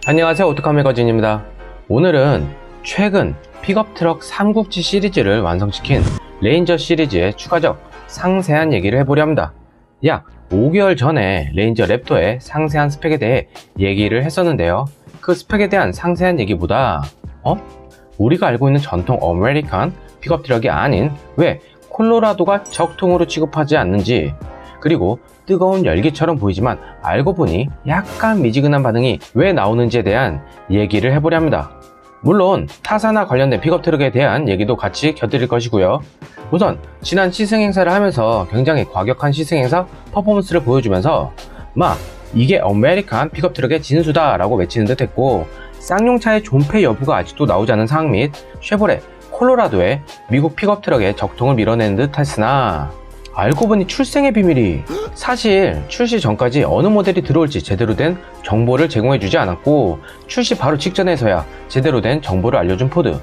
안녕하세요, 오토카 매거진입니다. 오늘은 최근 픽업트럭 삼국지 시리즈를 완성시킨 레인저 시리즈의 추가적 상세한 얘기를 해보려 합니다. 약 5개월 전에 레인저 랩터의 상세한 스펙에 대해 얘기를 했었는데요. 그 스펙에 대한 상세한 얘기보다 우리가 알고 있는 전통 아메리칸 픽업트럭이 아닌 왜 콜로라도가 적통으로 취급하지 않는지, 그리고 뜨거운 열기처럼 보이지만 알고 보니 약간 미지근한 반응이 왜 나오는지에 대한 얘기를 해보려 합니다. 물론 타사나 관련된 픽업트럭에 대한 얘기도 같이 곁들일 것이고요. 우선 지난 시승행사를 하면서 굉장히 과격한 시승행사 퍼포먼스를 보여주면서 이게 아메리칸 픽업트럭의 진수다 라고 외치는 듯 했고, 쌍용차의 존폐 여부가 아직도 나오지 않은 상황 및 쉐보레 콜로라도의 미국 픽업트럭의 적통을 밀어내는 듯 했으나, 알고 보니 출생의 비밀이 사실 출시 전까지 어느 모델이 들어올지 제대로 된 정보를 제공해주지 않았고, 출시 바로 직전에서야 제대로 된 정보를 알려준 포드.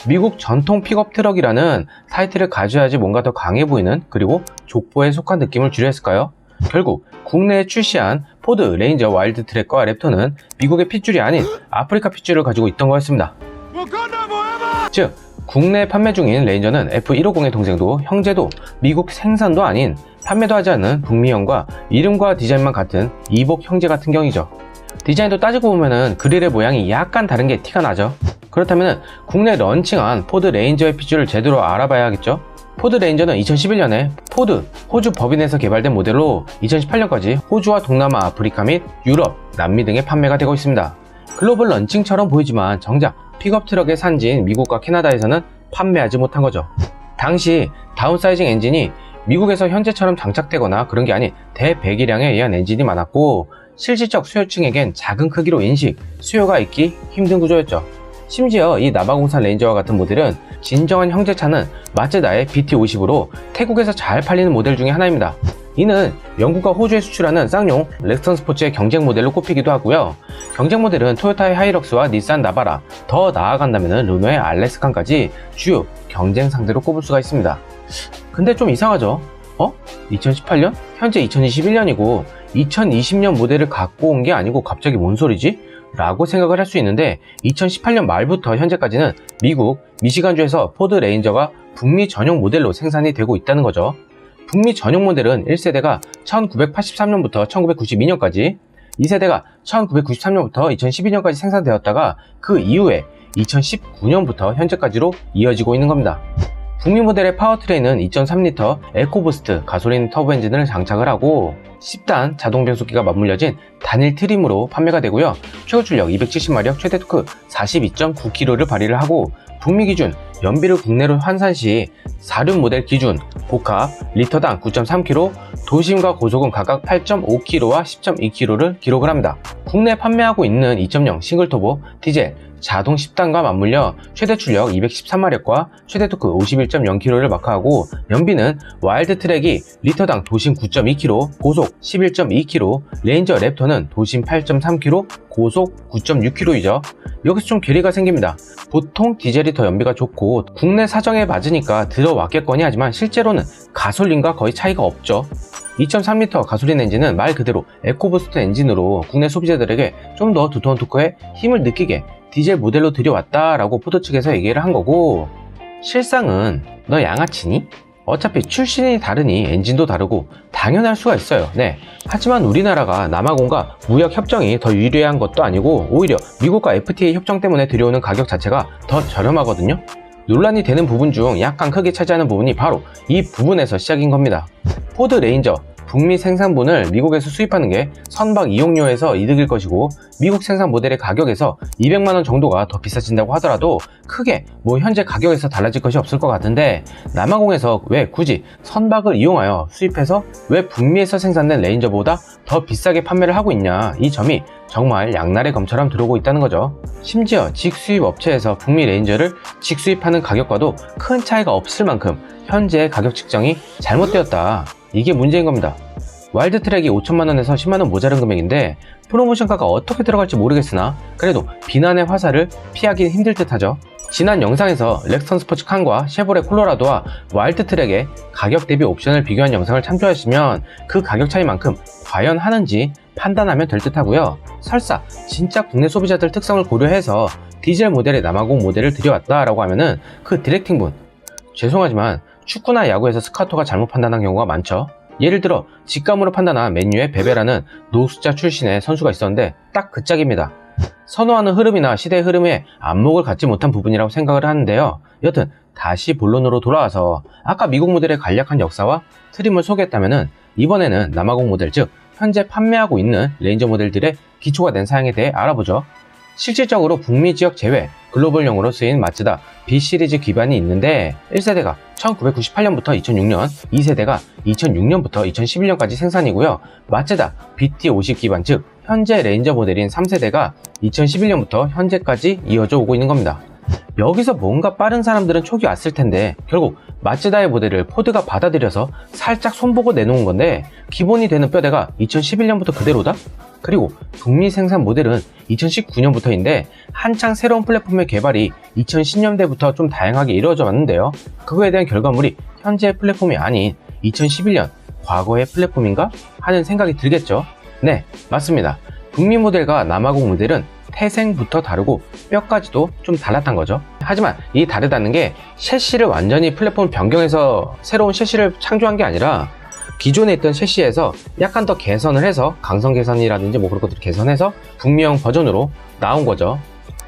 미국 전통 픽업 트럭이라는 타이틀을 가져야지 뭔가 더 강해 보이는, 그리고 족보에 속한 느낌을 주려 했을까요? 결국 국내에 출시한 포드 레인저 와일드 트랙과 랩터는 미국의 핏줄이 아닌 아프리카 핏줄을 가지고 있던 거였습니다. 즉 국내 판매 중인 레인저는 F150의 동생도 형제도 미국 생산도 아닌 판매도 하지 않는 북미형과 이름과 디자인만 같은 이복 형제 같은 경이죠. 디자인도 따지고 보면은 그릴의 모양이 약간 다른 게 티가 나죠. 그렇다면 국내 런칭한 포드 레인저의 핏줄을 제대로 알아봐야겠죠. 포드 레인저는 2011년에 포드 호주 법인에서 개발된 모델로 2018년까지 호주와 동남아, 아프리카 및 유럽, 남미 등에 판매가 되고 있습니다. 글로벌 런칭처럼 보이지만 정작 픽업 트럭의 산지인 미국과 캐나다에서는 판매하지 못한 거죠. 당시 다운사이징 엔진이 미국에서 현재처럼 장착되거나 그런 게 아닌 대배기량에 의한 엔진이 많았고, 실질적 수요층에겐 작은 크기로 인식, 수요가 있기 힘든 구조였죠. 심지어 이 남아공산 레인저와 같은 모델은 진정한 형제차는 마츠다의 BT50으로 태국에서 잘 팔리는 모델 중에 하나입니다. 이는 영국과 호주에 수출하는 쌍용 렉스턴 스포츠의 경쟁 모델로 꼽히기도 하고요. 경쟁 모델은 토요타의 하이럭스와 닛산 나바라, 더 나아간다면 르노의 알래스칸까지 주요 경쟁 상대로 꼽을 수가 있습니다. 근데 좀 이상하죠? 2018년? 현재 2021년이고 2020년 모델을 갖고 온 게 아니고 갑자기 뭔 소리지? 라고 생각을 할 수 있는데, 2018년 말부터 현재까지는 미국 미시간주에서 포드 레인저가 북미 전용 모델로 생산이 되고 있다는 거죠. 북미 전용 모델은 1세대가 1983년부터 1992년까지, 2세대가 1993년부터 2012년까지 생산되었다가 그 이후에 2019년부터 현재까지로 이어지고 있는 겁니다. 북미 모델의 파워트레인은 2.3L 에코부스트 가솔린 터보 엔진을 장착을 하고 10단 자동 변속기가 맞물려진 단일 트림으로 판매가 되고요. 최고 출력 270마력, 최대 토크 42.9kg를 발휘를 하고, 북미 기준 연비를 국내로 환산 시 4륜 모델 기준 복합 리터당 9.3kg, 도심과 고속은 각각 8.5kg와 10.2kg를 기록을 합니다. 국내에 판매하고 있는 2.0 싱글터보 디젤 자동 10단과 맞물려 최대 출력 213마력과 최대 토크 51.0kg를 마크하고, 연비는 와일드 트랙이 리터당 도심 9.2kg, 고속 11.2kg, 레인저 랩터는 도심 8.3kg, 고속 9.6kg이죠. 여기서 좀 괴리가 생깁니다. 보통 디젤이 더 연비가 좋고 국내 사정에 맞으니까 들어왔겠거니 하지만 실제로는 가솔린과 거의 차이가 없죠. 2.3L 가솔린 엔진은 말 그대로 에코부스트 엔진으로 국내 소비자들에게 좀 더 두터운 토크에 힘을 느끼게 디젤 모델로 들여왔다라고 포드 측에서 얘기를 한 거고, 실상은 너 양아치니? 어차피 출신이 다르니 엔진도 다르고 당연할 수가 있어요. 네. 하지만 우리나라가 남아공과 무역 협정이 더 유리한 것도 아니고 오히려 미국과 FTA 협정 때문에 들여오는 가격 자체가 더 저렴하거든요. 논란이 되는 부분 중 약간 크게 차지하는 부분이 바로 이 부분에서 시작인 겁니다. 포드 레인저 북미 생산분을 미국에서 수입하는 게 선박 이용료에서 이득일 것이고, 미국 생산 모델의 가격에서 200만원 정도가 더 비싸진다고 하더라도 크게 현재 가격에서 달라질 것이 없을 것 같은데, 남아공에서 왜 굳이 선박을 이용하여 수입해서 왜 북미에서 생산된 레인저보다 더 비싸게 판매를 하고 있냐, 이 점이 정말 양날의 검처럼 들어오고 있다는 거죠. 심지어 직수입 업체에서 북미 레인저를 직수입하는 가격과도 큰 차이가 없을 만큼 현재 가격 측정이 잘못되었다, 이게 문제인 겁니다. 와일드 트랙이 5천만원에서 10만원 모자른 금액인데 프로모션가가 어떻게 들어갈지 모르겠으나 그래도 비난의 화살을 피하기는 힘들 듯 하죠. 지난 영상에서 렉스턴 스포츠 칸과 쉐보레 콜로라도와 와일드 트랙의 가격 대비 옵션을 비교한 영상을 참조하시면 그 가격 차이만큼 과연 하는지 판단하면 될 듯 하고요. 설사 진짜 국내 소비자들 특성을 고려해서 디젤 모델의 남아공 모델을 들여왔다라고 하면은 그 디렉팅분, 죄송하지만 축구나 야구에서 스카우터가 잘못 판단한 경우가 많죠. 예를 들어 직감으로 판단한 맨유의 베베라는 노숙자 출신의 선수가 있었는데 딱 그 짝입니다. 선호하는 흐름이나 시대의 흐름에 안목을 갖지 못한 부분이라고 생각을 하는데요. 여튼 다시 본론으로 돌아와서 아까 미국 모델의 간략한 역사와 트림을 소개했다면은 이번에는 남아공 모델, 즉 현재 판매하고 있는 레인저 모델들의 기초가 된 사양에 대해 알아보죠. 실질적으로 북미 지역 제외 글로벌용으로 쓰인 마츠다 B 시리즈 기반이 있는데 1세대가 1998년부터 2006년, 2세대가 2006년부터 2011년까지 생산이고요. 마츠다 BT50 기반, 즉 현재 레인저 모델인 3세대가 2011년부터 현재까지 이어져 오고 있는 겁니다. 여기서 뭔가 빠른 사람들은 촉이 왔을 텐데 결국 마츠다의 모델을 포드가 받아들여서 살짝 손보고 내놓은 건데 기본이 되는 뼈대가 2011년부터 그대로다? 그리고 북미 생산 모델은 2019년부터인데 한창 새로운 플랫폼의 개발이 2010년대부터 좀 다양하게 이루어져 왔는데요. 그거에 대한 결과물이 현재의 플랫폼이 아닌 2011년 과거의 플랫폼인가? 하는 생각이 들겠죠. 네, 맞습니다. 북미 모델과 남아공 모델은 태생부터 다르고 뼈까지도 좀 달랐단 거죠. 하지만 이 다르다는 게 셰시를 완전히 플랫폼 변경해서 새로운 셰시를 창조한 게 아니라 기존에 있던 셰시에서 약간 더 개선을 해서 강성 개선이라든지 뭐 그런 것들을 개선해서 북미형 버전으로 나온 거죠.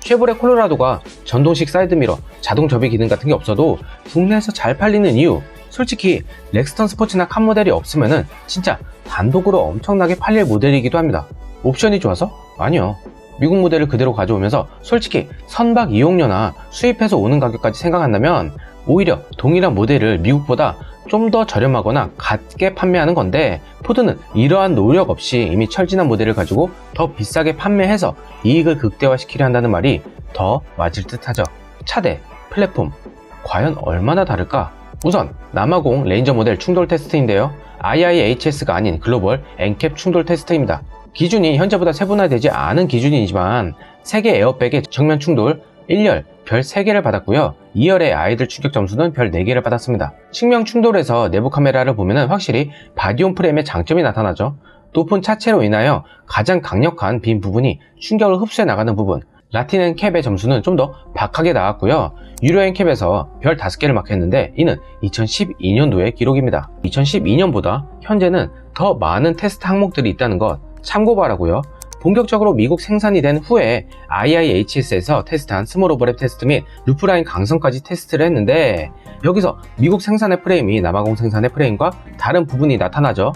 쉐보레 콜로라도가 전동식 사이드미러, 자동 접이 기능 같은 게 없어도 국내에서 잘 팔리는 이유, 솔직히 렉스턴 스포츠나 칸 모델이 없으면은 진짜 단독으로 엄청나게 팔릴 모델이기도 합니다. 옵션이 좋아서? 아니요. 미국 모델을 그대로 가져오면서 솔직히 선박 이용료나 수입해서 오는 가격까지 생각한다면 오히려 동일한 모델을 미국보다 좀 더 저렴하거나 같게 판매하는 건데 포드는 이러한 노력 없이 이미 철진한 모델을 가지고 더 비싸게 판매해서 이익을 극대화시키려 한다는 말이 더 맞을 듯하죠. 차대, 플랫폼, 과연 얼마나 다를까? 우선 남아공 레인저 모델 충돌 테스트인데요. IIHS가 아닌 글로벌 엔캡 충돌 테스트입니다. 기준이 현재보다 세분화되지 않은 기준이지만 세계 에어백의 정면 충돌 1열 별 3개를 받았고요. 2열의 아이들 충격 점수는 별 4개를 받았습니다. 측면 충돌에서 내부 카메라를 보면 확실히 바디온 프레임의 장점이 나타나죠. 높은 차체로 인하여 가장 강력한 빈 부분이 충격을 흡수해 나가는 부분, 라틴 캡의 점수는 좀 더 박하게 나왔고요. 유로 캡에서 별 5개를 마크했는데 이는 2012년도의 기록입니다. 2012년보다 현재는 더 많은 테스트 항목들이 있다는 것 참고 바라고요. 본격적으로 미국 생산이 된 후에 IIHS에서 테스트한 스몰 오버랩 테스트 및 루프라인 강성까지 테스트를 했는데 여기서 미국 생산의 프레임이 남아공 생산의 프레임과 다른 부분이 나타나죠.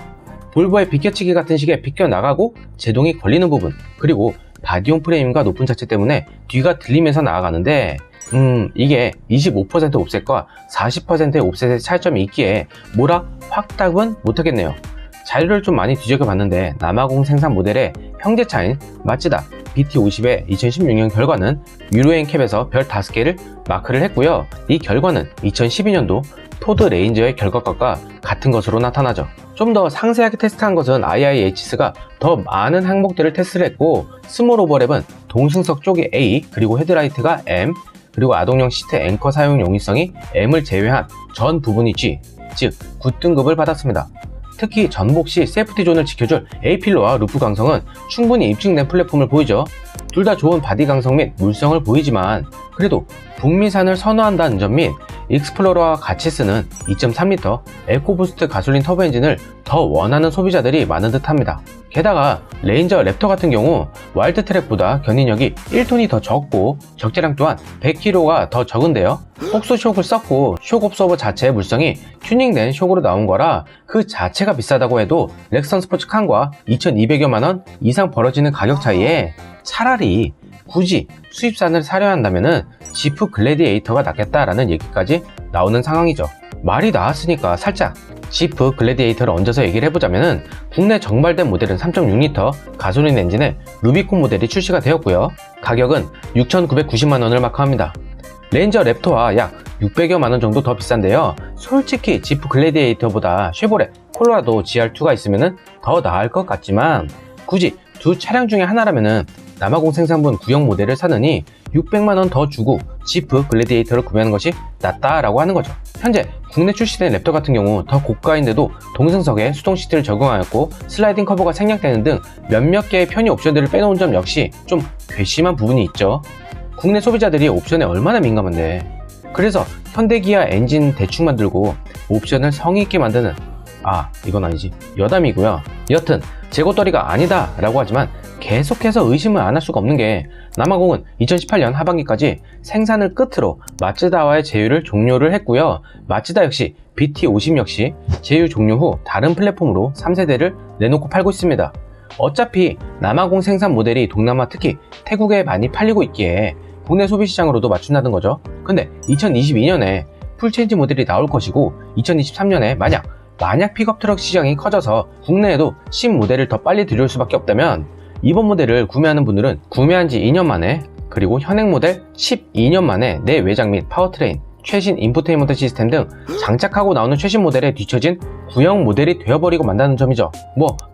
볼보의 비껴치기 같은 식의 비껴나가고 제동이 걸리는 부분, 그리고 바디용 프레임과 높은 차체 때문에 뒤가 들리면서 나아가는데 이게 25% 옵셋과 40%의 옵셋의 차이점이 있기에 뭐라 확답은 못하겠네요. 자료를 좀 많이 뒤적여 봤는데 남아공 생산 모델의 형제차인 마츠다 BT50의 2016년 결과는 유로엔캡에서 별 5개를 마크를 했고요. 이 결과는 2012년도 포드 레인저의 결과값과 같은 것으로 나타나죠. 좀 더 상세하게 테스트한 것은 IIHS가 더 많은 항목들을 테스트를 했고 스몰 오버랩은 동승석 쪽이 A, 그리고 헤드라이트가 M, 그리고 아동용 시트 앵커 사용 용이성이 M을 제외한 전 부분이 G, 즉 9등급을 받았습니다. 특히 전복 시 세이프티 존을 지켜줄 A필러와 루프 강성은 충분히 입증된 플랫폼을 보이죠. 둘 다 좋은 바디 강성 및 물성을 보이지만 그래도 북미산을 선호한다는 점 및 익스플로러와 같이 쓰는 2.3L 에코부스트 가솔린 터보 엔진을 더 원하는 소비자들이 많은 듯 합니다. 게다가 레인저 랩터 같은 경우 와일드 트랙보다 견인력이 1톤이 더 적고 적재량 또한 100kg가 더 적은데요. 폭소 숑을 썼고 숑 옵서버 자체의 물성이 튜닝된 숑으로 나온 거라 그 자체가 비싸다고 해도 렉스턴 스포츠 칸과 2200여만원 이상 벌어지는 가격 차이에 차라리 굳이 수입산을 사려 한다면은 지프 글래디에이터가 낫겠다라는 얘기까지 나오는 상황이죠. 말이 나왔으니까 살짝 지프 글래디에이터를 얹어서 얘기를 해보자면은 국내 정발된 모델은 3.6L 가솔린 엔진의 루비콘 모델이 출시가 되었고요. 가격은 6,990만원을 마크합니다. 레인저 랩터와 약 600여만원 정도 더 비싼데요. 솔직히 지프 글래디에이터보다 쉐보레 콜로라도 GR2가 있으면은 더 나을 것 같지만 굳이 두 차량 중에 하나라면은 남아공 생산분 구형 모델을 사느니 600만원 더 주고 지프 글래디에이터를 구매하는 것이 낫다라고 하는 거죠. 현재 국내 출시된 랩터 같은 경우 더 고가인데도 동승석에 수동 시트를 적용하였고 슬라이딩 커버가 생략되는 등 몇몇 개의 편의 옵션들을 빼놓은 점 역시 좀 괘씸한 부분이 있죠. 국내 소비자들이 옵션에 얼마나 민감한데. 그래서 현대기아 엔진 대충 만들고 옵션을 성의있게 만드는, 이건 아니지, 여담이고요. 여튼 재고떨이가 아니다 라고 하지만 계속해서 의심을 안 할 수가 없는 게 남아공은 2018년 하반기까지 생산을 끝으로 마츠다와의 제휴를 종료를 했고요. 마츠다 역시 BT50 역시 제휴 종료 후 다른 플랫폼으로 3세대를 내놓고 팔고 있습니다. 어차피 남아공 생산 모델이 동남아 특히 태국에 많이 팔리고 있기에 국내 소비 시장으로도 맞춘다는 거죠. 근데 2022년에 풀체인지 모델이 나올 것이고 2023년에 만약 픽업트럭 시장이 커져서 국내에도 신모델을 더 빨리 들여올 수밖에 없다면 이번 모델을 구매하는 분들은 구매한 지 2년 만에, 그리고 현행 모델 12년 만에 내외장 및 파워트레인, 최신 인포테인먼트 시스템 등 장착하고 나오는 최신 모델에 뒤처진 구형 모델이 되어버리고 만다는 점이죠.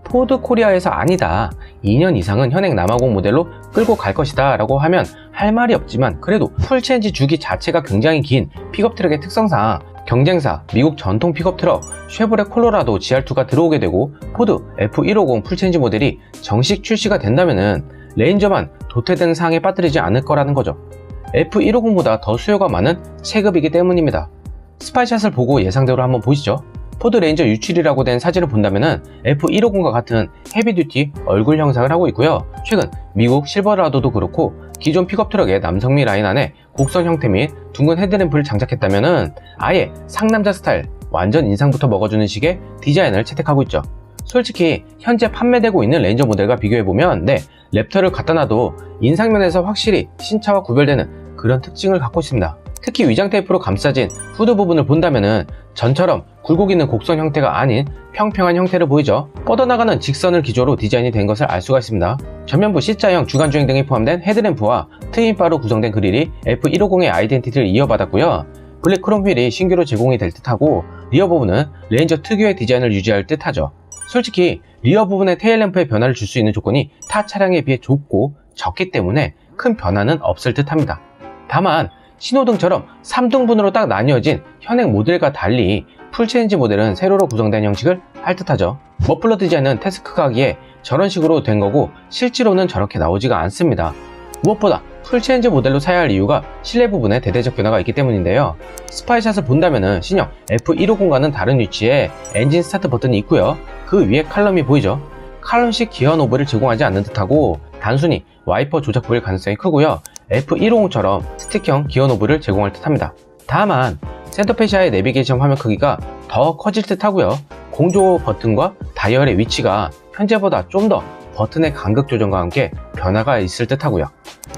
포드 코리아에서 아니다, 2년 이상은 현행 남아공 모델로 끌고 갈 것이다 라고 하면 할 말이 없지만, 그래도 풀체인지 주기 자체가 굉장히 긴 픽업 트럭의 특성상 경쟁사 미국 전통 픽업 트럭 쉐보레 콜로라도 GR2가 들어오게 되고 포드 F150 풀체인지 모델이 정식 출시가 된다면은 레인저만 도태되는 상황에 빠뜨리지 않을 거라는 거죠. F150보다 더 수요가 많은 체급이기 때문입니다. 스파이샷을 보고 예상대로 한번 보시죠. 포드 레인저 유출이라고 된 사진을 본다면은 F150과 같은 헤비듀티 얼굴 형상을 하고 있고요. 최근 미국 실버라도도 그렇고 기존 픽업 트럭의 남성미 라인 안에 곡선 형태 및 둥근 헤드램프를 장착했다면은 아예 상남자 스타일, 완전 인상부터 먹어주는 식의 디자인을 채택하고 있죠. 솔직히 현재 판매되고 있는 레인저 모델과 비교해보면 랩터를 갖다 놔도 인상면에서 확실히 신차와 구별되는 그런 특징을 갖고 있습니다. 특히 위장 테이프로 감싸진 후드 부분을 본다면은 전처럼 굴곡 있는 곡선 형태가 아닌 평평한 형태를 보이죠. 뻗어나가는 직선을 기조로 디자인이 된 것을 알 수가 있습니다. 전면부 C자형 주간주행 등이 포함된 헤드램프와 트윈바로 구성된 그릴이 F150의 아이덴티티를 이어받았고요. 블랙 크롬 휠이 신규로 제공이 될 듯하고 리어 부분은 레인저 특유의 디자인을 유지할 듯하죠. 솔직히 리어 부분의 테일램프에 변화를 줄 수 있는 조건이 타 차량에 비해 좁고 적기 때문에 큰 변화는 없을 듯합니다. 다만 신호등처럼 3등분으로 딱 나뉘어진 현행 모델과 달리 풀체인지 모델은 세로로 구성된 형식을 할 듯하죠. 머플러 디자인은 테스크가기에 저런 식으로 된 거고 실제로는 저렇게 나오지가 않습니다. 무엇보다 풀체인지 모델로 사야 할 이유가 실내 부분에 대대적 변화가 있기 때문인데요. 스파이샷을 본다면은 신형 F150과는 다른 위치에 엔진 스타트 버튼이 있고요. 그 위에 칼럼이 보이죠. 칼럼식 기어 노브를 제공하지 않는 듯하고 단순히 와이퍼 조작 부일 가능성이 크고요. F150처럼 스틱형 기어 노브를 제공할 듯합니다. 다만 센터페시아의 내비게이션 화면 크기가 더 커질 듯하고요. 공조 버튼과 다이얼의 위치가 현재보다 좀 더 버튼의 간극 조정과 함께 변화가 있을 듯하고요.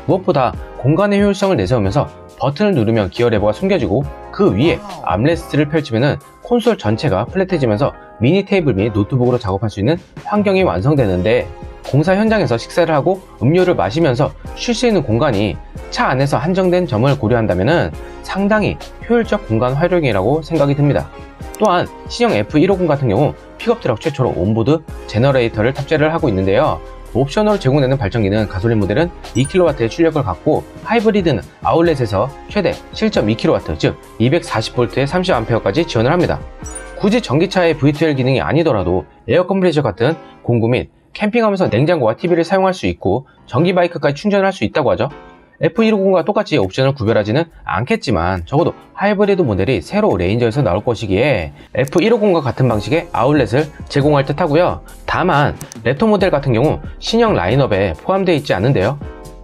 무엇보다 공간의 효율성을 내세우면서 버튼을 누르면 기어 레버가 숨겨지고 그 위에 암레스트를 펼치면 콘솔 전체가 플랫해지면서 미니 테이블 및 노트북으로 작업할 수 있는 환경이 완성되는데, 공사 현장에서 식사를 하고 음료를 마시면서 쉴 수 있는 공간이 차 안에서 한정된 점을 고려한다면 상당히 효율적 공간 활용이라고 생각이 듭니다. 또한 신형 F150 같은 경우 픽업트럭 최초로 온보드 제너레이터를 탑재를 하고 있는데요. 옵션으로 제공되는 발전기는 가솔린 모델은 2kW의 출력을 갖고 하이브리드는 아울렛에서 최대 7.2kW 즉 240V의 30A까지 지원을 합니다. 굳이 전기차의 V2L 기능이 아니더라도 에어 컴프레셔 같은 공구 및 캠핑하면서 냉장고와 TV를 사용할 수 있고 전기 바이크까지 충전을 할 수 있다고 하죠. F150과 똑같이 옵션을 구별하지는 않겠지만 적어도 하이브리드 모델이 새로 레인저에서 나올 것이기에 F150과 같은 방식의 아울렛을 제공할 듯 하고요. 다만 랩터 모델 같은 경우 신형 라인업에 포함되어 있지 않은데요.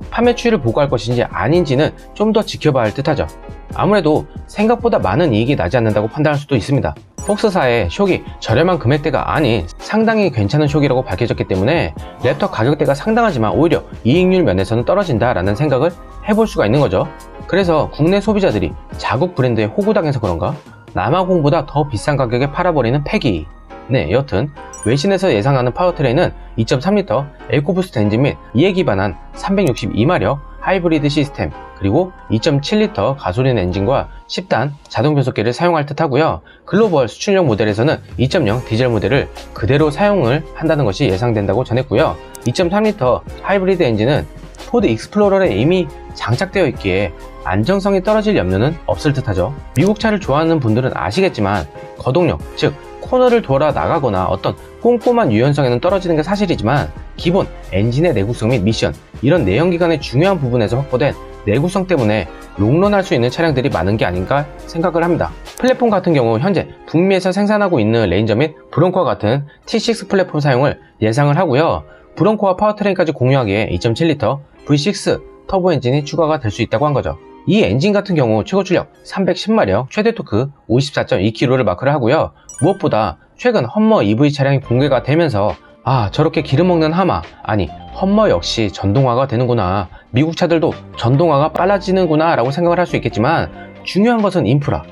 판매 추이를 보고할 것인지 아닌지는 좀 더 지켜봐야 할 듯하죠. 아무래도 생각보다 많은 이익이 나지 않는다고 판단할 수도 있습니다. 폭스사의 쇽이 저렴한 금액대가 아닌 상당히 괜찮은 쇽이라고 밝혀졌기 때문에 랩터 가격대가 상당하지만 오히려 이익률 면에서는 떨어진다라는 생각을 해볼 수가 있는 거죠. 그래서 국내 소비자들이 자국 브랜드에 호구당해서 그런가 남아공보다 더 비싼 가격에 팔아버리는 패기. 여튼 외신에서 예상하는 파워트레인은 2.3L 에코부스트 엔진 및 이에 기반한 362마력 하이브리드 시스템, 그리고 2.7L 가솔린 엔진과 10단 자동 변속기를 사용할 듯 하고요. 글로벌 수출용 모델에서는 2.0 디젤 모델을 그대로 사용을 한다는 것이 예상된다고 전했고요. 2.3L 하이브리드 엔진은 포드 익스플로러에 이미 장착되어 있기에 안정성이 떨어질 염려는 없을 듯하죠. 미국 차를 좋아하는 분들은 아시겠지만 거동력, 즉 코너를 돌아 나가거나 어떤 꼼꼼한 유연성에는 떨어지는 게 사실이지만 기본 엔진의 내구성 및 미션, 이런 내연기관의 중요한 부분에서 확보된 내구성 때문에 롱런할 수 있는 차량들이 많은 게 아닌가 생각을 합니다. 플랫폼 같은 경우 현재 북미에서 생산하고 있는 레인저 및 브론코와 같은 T6 플랫폼 사용을 예상을 하고요. 브론코와 파워트레인까지 공유하기에 2.7L V6 터보 엔진이 추가가 될 수 있다고 한 거죠. 이 엔진 같은 경우 최고 출력 310마력, 최대 토크 54.2kg를 마크를 하고요. 무엇보다 최근 험머 EV 차량이 공개가 되면서 저렇게 기름 먹는 하마, 아니 험머 역시 전동화가 되는구나, 미국 차들도 전동화가 빨라지는구나 라고 생각을 할 수 있겠지만 중요한 것은 인프라.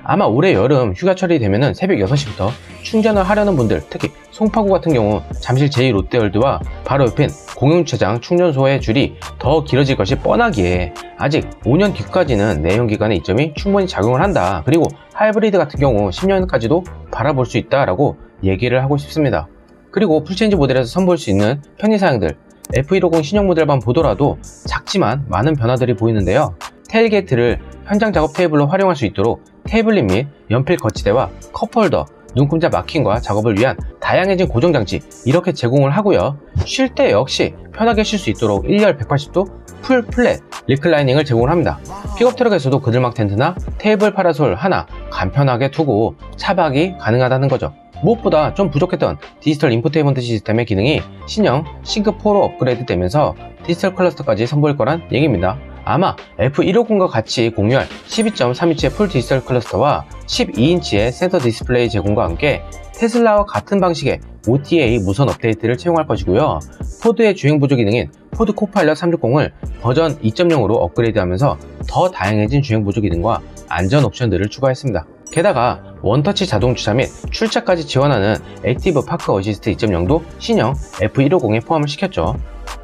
아마 올해 여름 휴가철이 되면은 새벽 6시부터 충전을 하려는 분들, 특히 송파구 같은 경우 잠실 제2롯데월드와 바로 옆인 공용주차장 충전소의 줄이 더 길어질 것이 뻔하기에 아직 5년 뒤까지는 내연기관의 이점이 충분히 작용을 한다. 그리고 하이브리드 같은 경우 10년까지도 바라볼 수 있다라고 얘기를 하고 싶습니다. 그리고 풀체인지 모델에서 선보일 수 있는 편의사양들, F150 신형 모델만 보더라도 작지만 많은 변화들이 보이는데요. 테일게이트를 현장 작업 테이블로 활용할 수 있도록 테이블릿 및 연필 거치대와 컵홀더, 눈금자 마킹과 작업을 위한 다양해진 고정장치 이렇게 제공을 하고요. 쉴 때 역시 편하게 쉴 수 있도록 1열 180도 풀 플랫 리클라이닝을 제공을 합니다. 픽업 트럭에서도 그늘막 텐트나 테이블 파라솔 하나 간편하게 두고 차박이 가능하다는 거죠. 무엇보다 좀 부족했던 디지털 인포테인먼트 시스템의 기능이 신형 싱크4로 업그레이드 되면서 디지털 클러스터까지 선보일 거란 얘기입니다. 아마 F150과 같이 공유할 12.3인치의 풀 디지털 클러스터와 12인치의 센터 디스플레이 제공과 함께 테슬라와 같은 방식의 OTA 무선 업데이트를 채용할 것이고요. 포드의 주행 보조 기능인 포드 코파일럿 360을 버전 2.0으로 업그레이드하면서 더 다양해진 주행 보조 기능과 안전 옵션들을 추가했습니다. 게다가 원터치 자동 주차 및 출차까지 지원하는 액티브 파크 어시스트 2.0도 신형 F150에 포함을 시켰죠.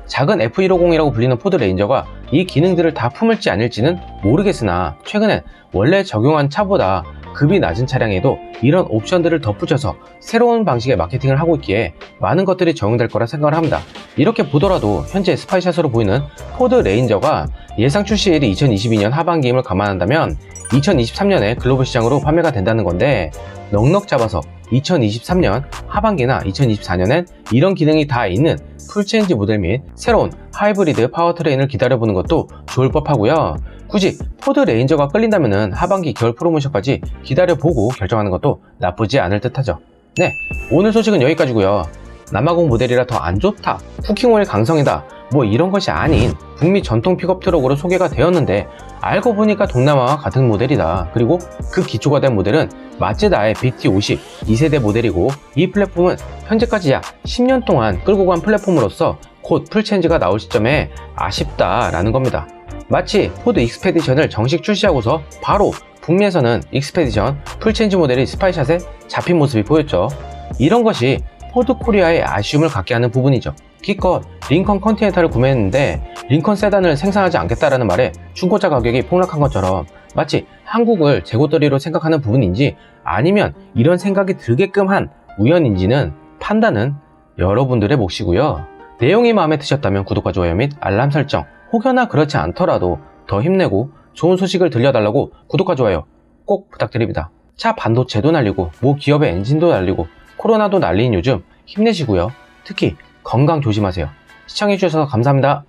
작은 F150이라고 불리는 포드 레인저가 이 기능들을 다 품을지 아닐지는 모르겠으나 최근엔 원래 적용한 차보다 급이 낮은 차량에도 이런 옵션들을 덧붙여서 새로운 방식의 마케팅을 하고 있기에 많은 것들이 적용될 거라 생각을 합니다. 이렇게 보더라도 현재 스파이샷으로 보이는 포드 레인저가 예상 출시일이 2022년 하반기임을 감안한다면 2023년에 글로벌 시장으로 판매가 된다는 건데, 넉넉 잡아서 2023년 하반기나 2024년엔 이런 기능이 다 있는 풀체인지 모델 및 새로운 하이브리드 파워트레인을 기다려보는 것도 좋을 법하고요. 굳이 포드 레인저가 끌린다면 하반기 겨울 프로모션까지 기다려보고 결정하는 것도 나쁘지 않을 듯하죠. 네, 오늘 소식은 여기까지고요. 남아공 모델이라 더 안 좋다, 쿠킹오일 강성이다, 뭐 이런 것이 아닌 북미 전통 픽업 트럭으로 소개가 되었는데 알고 보니까 동남아와 같은 모델이다. 그리고 그 기초가 된 모델은 마츠다의 BT50 2세대 모델이고, 이 플랫폼은 현재까지 약 10년 동안 끌고 간 플랫폼으로서 곧 풀체인지가 나올 시점에 아쉽다라는 겁니다. 마치 포드 익스페디션을 정식 출시하고서 바로 북미에서는 익스페디션 풀체인지 모델이 스파이샷에 잡힌 모습이 보였죠. 이런 것이 포드 코리아의 아쉬움을 갖게 하는 부분이죠. 기껏 링컨 컨티넨탈을 구매했는데 링컨 세단을 생산하지 않겠다라는 말에 중고차 가격이 폭락한 것처럼 마치 한국을 재고떨이로 생각하는 부분인지 아니면 이런 생각이 들게끔 한 우연인지는 판단은 여러분들의 몫이고요. 내용이 마음에 드셨다면 구독과 좋아요 및 알람 설정, 혹여나 그렇지 않더라도 더 힘내고 좋은 소식을 들려달라고 구독과 좋아요 꼭 부탁드립니다. 차 반도체도 날리고 모 기업의 엔진도 날리고 코로나도 날린 요즘 힘내시고요. 특히 건강 조심하세요. 시청해주셔서 감사합니다.